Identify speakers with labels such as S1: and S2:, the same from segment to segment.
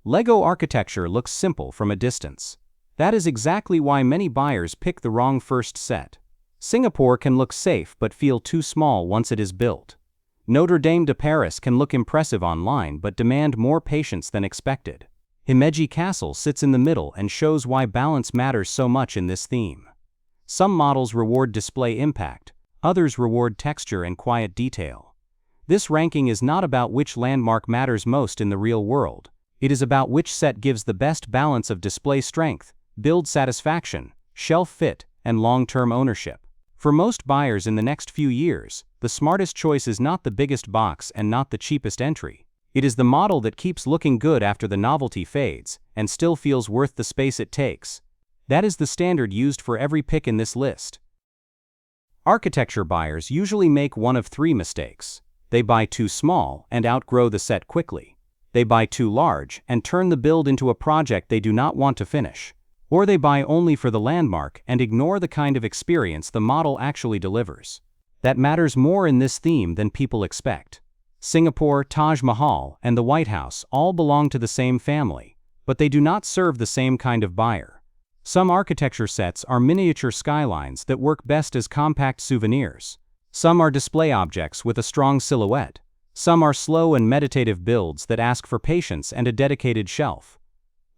S1: Lego architecture looks simple from a distance. That is exactly why many buyers pick the wrong first set. Singapore can look safe but feel too small once it is built. Notre Dame de Paris can look impressive online but demand more patience than expected. Himeji Castle sits in the middle and shows why balance matters so much in this theme. Some models reward display impact, others reward texture and quiet detail. This ranking is not about which landmark matters most in the real world. It is about which set gives the best balance of display strength, build satisfaction, shelf fit, and long-term ownership. For most buyers in the next few years, the smartest choice is not the biggest box and not the cheapest entry. It is the model that keeps looking good after the novelty fades and still feels worth the space it takes. That is the standard used for every pick in this list. Architecture buyers usually make one of three mistakes. They buy too small and outgrow the set quickly. They buy too large and turn the build into a project they do not want to finish. Or they buy only for the landmark and ignore the kind of experience the model actually delivers. That matters more in this theme than people expect. Singapore, Taj Mahal, and the White House all belong to the same family, but they do not serve the same kind of buyer. Some architecture sets are miniature skylines that work best as compact souvenirs. Some are display objects with a strong silhouette. Some are slow and meditative builds that ask for patience and a dedicated shelf.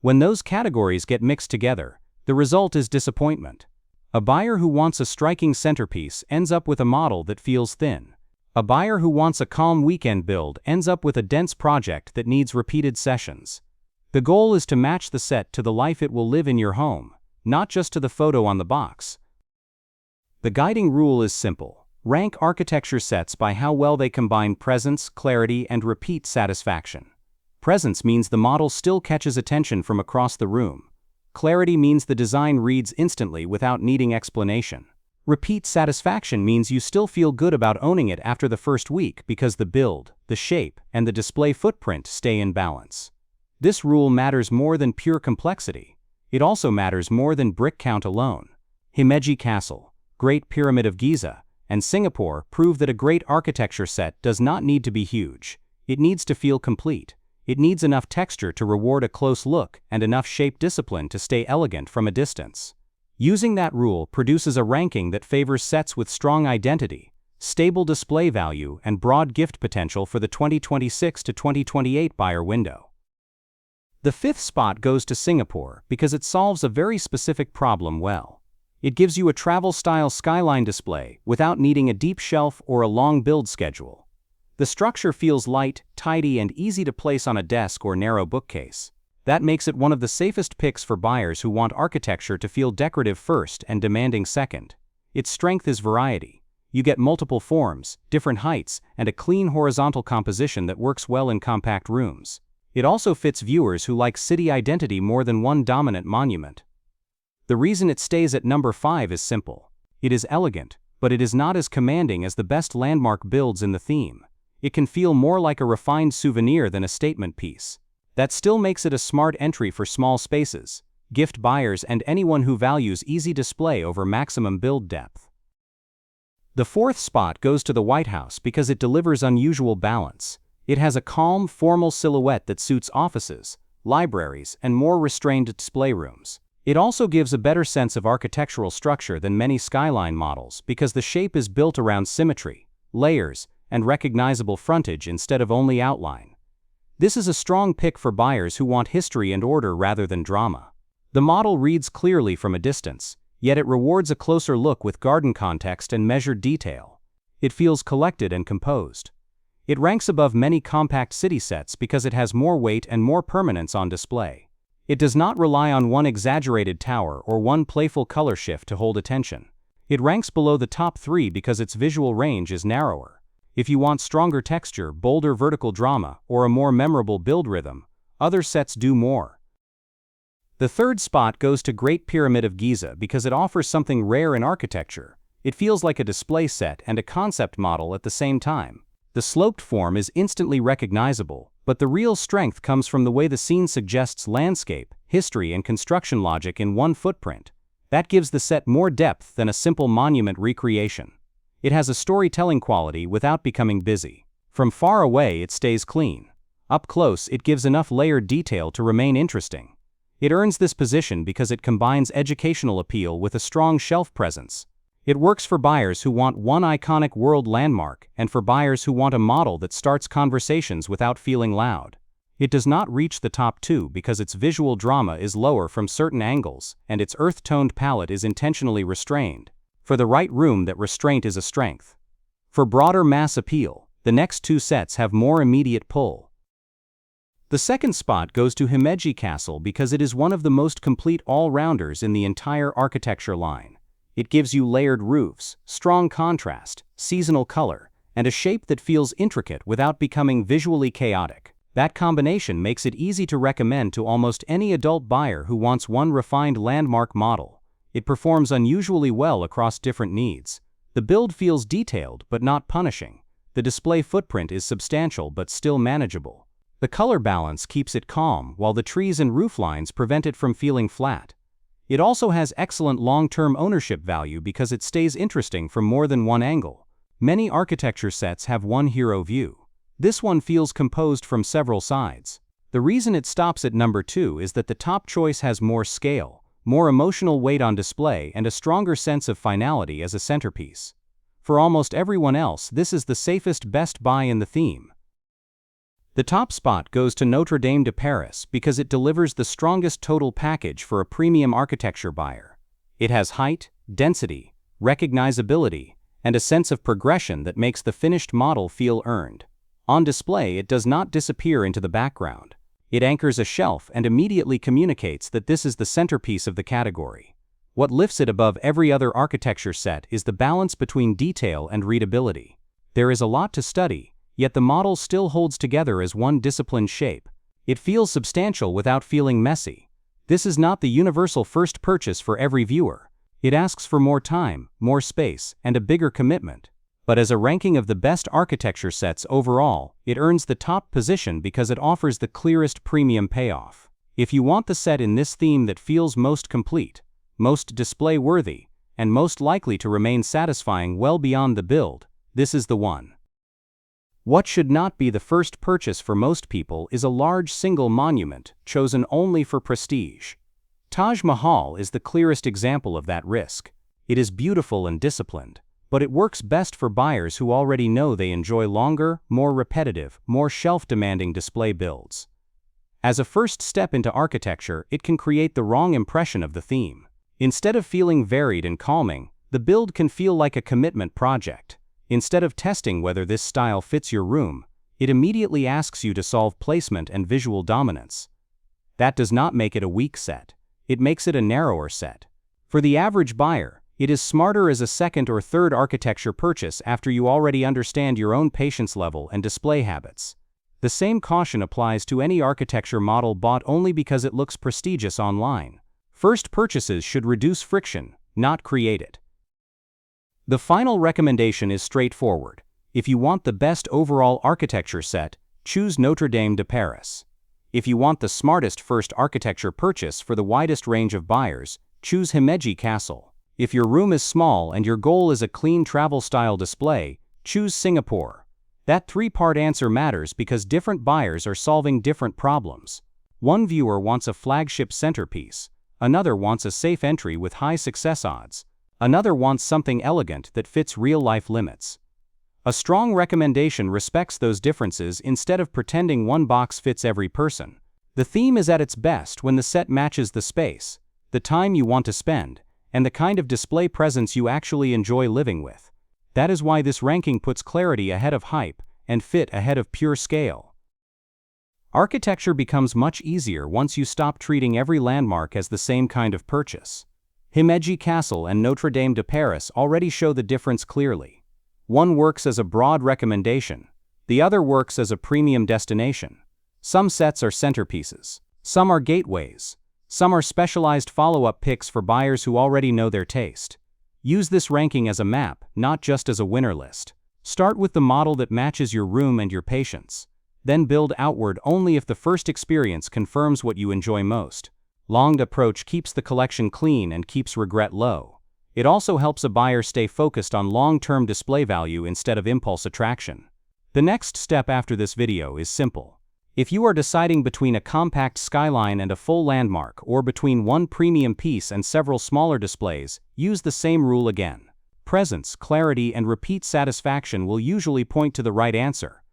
S1: When those categories get mixed together, the result is disappointment. A buyer who wants a striking centerpiece ends up with a model that feels thin. A buyer who wants a calm weekend build ends up with a dense project that needs repeated sessions. The goal is to match the set to the life it will live in your home, not just to the photo on the box. The guiding rule is simple. Rank architecture sets by how well they combine presence, clarity, and repeat satisfaction. Presence means the model still catches attention from across the room. Clarity means the design reads instantly without needing explanation. Repeat satisfaction means you still feel good about owning it after the first week because the build, the shape, and the display footprint stay in balance. This rule matters more than pure complexity. It also matters more than brick count alone. Himeji Castle, Great Pyramid of Giza, and Singapore prove that a great architecture set does not need to be huge. It needs to feel complete. It needs enough texture to reward a close look and enough shape discipline to stay elegant from a distance. Using that rule produces a ranking that favors sets with strong identity, stable display value, and broad gift potential for the 2026 to 2028 buyer window. The fifth spot goes to Singapore because it solves a very specific problem well. It gives you a travel-style skyline display without needing a deep shelf or a long build schedule. The structure feels light, tidy, and easy to place on a desk or narrow bookcase. That makes it one of the safest picks for buyers who want architecture to feel decorative first and demanding second. Its strength is variety. You get multiple forms, different heights, and a clean horizontal composition that works well in compact rooms. It also fits viewers who like city identity more than one dominant monument. The reason it stays at number 5 is simple. It is elegant, but it is not as commanding as the best landmark builds in the theme. It can feel more like a refined souvenir than a statement piece. That still makes it a smart entry for small spaces, gift buyers, and anyone who values easy display over maximum build depth. The fourth spot goes to the White House because it delivers unusual balance. It has a calm, formal silhouette that suits offices, libraries, and more restrained display rooms. It also gives a better sense of architectural structure than many skyline models because the shape is built around symmetry, layers, and recognizable frontage instead of only outline. This is a strong pick for buyers who want history and order rather than drama. The model reads clearly from a distance, yet it rewards a closer look with garden context and measured detail. It feels collected and composed. It ranks above many compact city sets because it has more weight and more permanence on display. It does not rely on one exaggerated tower or one playful color shift to hold attention. It ranks below the top 3 because its visual range is narrower. If you want stronger texture, bolder vertical drama, or a more memorable build rhythm, other sets do more. The third spot goes to Great Pyramid of Giza because it offers something rare in architecture. It feels like a display set and a concept model at the same time. The sloped form is instantly recognizable, but the real strength comes from the way the scene suggests landscape, history, and construction logic in one footprint. That gives the set more depth than a simple monument recreation. It has a storytelling quality without becoming busy. From far away, it stays clean. Up close, it gives enough layered detail to remain interesting. It earns this position because it combines educational appeal with a strong shelf presence. It works for buyers who want one iconic world landmark and for buyers who want a model that starts conversations without feeling loud. It does not reach the top 2 because its visual drama is lower from certain angles and its earth-toned palette is intentionally restrained. For the right room, that restraint is a strength. For broader mass appeal, the next 2 sets have more immediate pull. The second spot goes to Himeji Castle because it is one of the most complete all-rounders in the entire architecture line. It gives you layered roofs, strong contrast, seasonal color, and a shape that feels intricate without becoming visually chaotic. That combination makes it easy to recommend to almost any adult buyer who wants one refined landmark model. It performs unusually well across different needs. The build feels detailed but not punishing. The display footprint is substantial but still manageable. The color balance keeps it calm while the trees and rooflines prevent it from feeling flat. It also has excellent long-term ownership value because it stays interesting from more than one angle. Many architecture sets have one hero view. This one feels composed from several sides. The reason it stops at number 2 is that the top choice has more scale, more emotional weight on display, and a stronger sense of finality as a centerpiece. For almost everyone else, this is the safest best buy in the theme. The top spot goes to Notre Dame de Paris because it delivers the strongest total package for a premium architecture buyer. It has height, density, recognizability, and a sense of progression that makes the finished model feel earned. On display, it does not disappear into the background. It anchors a shelf and immediately communicates that this is the centerpiece of the category. What lifts it above every other architecture set is the balance between detail and readability. There is a lot to study, yet the model still holds together as one disciplined shape. It feels substantial without feeling messy. This is not the universal first purchase for every viewer. It asks for more time, more space, and a bigger commitment. But as a ranking of the best architecture sets overall, it earns the top position because it offers the clearest premium payoff. If you want the set in this theme that feels most complete, most display-worthy, and most likely to remain satisfying well beyond the build, this is the one. What should not be the first purchase for most people is a large single monument, chosen only for prestige. Taj Mahal is the clearest example of that risk. It is beautiful and disciplined, but it works best for buyers who already know they enjoy longer, more repetitive, more shelf-demanding display builds. As a first step into architecture, it can create the wrong impression of the theme. Instead of feeling varied and calming, the build can feel like a commitment project. Instead of testing whether this style fits your room, it immediately asks you to solve placement and visual dominance. That does not make it a weak set. It makes it a narrower set. For the average buyer, it is smarter as a second or third architecture purchase after you already understand your own patience level and display habits. The same caution applies to any architecture model bought only because it looks prestigious online. First purchases should reduce friction, not create it. The final recommendation is straightforward. If you want the best overall architecture set, choose Notre Dame de Paris. If you want the smartest first architecture purchase for the widest range of buyers, choose Himeji Castle. If your room is small and your goal is a clean travel-style display, choose Singapore. That 3-part answer matters because different buyers are solving different problems. One viewer wants a flagship centerpiece, another wants a safe entry with high success odds, another wants something elegant that fits real-life limits. A strong recommendation respects those differences instead of pretending one box fits every person. The theme is at its best when the set matches the space, the time you want to spend, and the kind of display presence you actually enjoy living with. That is why this ranking puts clarity ahead of hype and fit ahead of pure scale. Architecture becomes much easier once you stop treating every landmark as the same kind of purchase. Himeji Castle and Notre Dame de Paris already show the difference clearly. One works as a broad recommendation, the other works as a premium destination. Some sets are centerpieces, some are gateways, some are specialized follow-up picks for buyers who already know their taste. Use this ranking as a map, not just as a winner list. Start with the model that matches your room and your patience. Then build outward only if the first experience confirms what you enjoy most. Longed approach keeps the collection clean and keeps regret low. It also helps a buyer stay focused on long-term display value instead of impulse attraction. The next step after this video is simple. If you are deciding between a compact skyline and a full landmark, or between one premium piece and several smaller displays, use the same rule again. Presence, clarity, and repeat satisfaction will usually point to the right answer.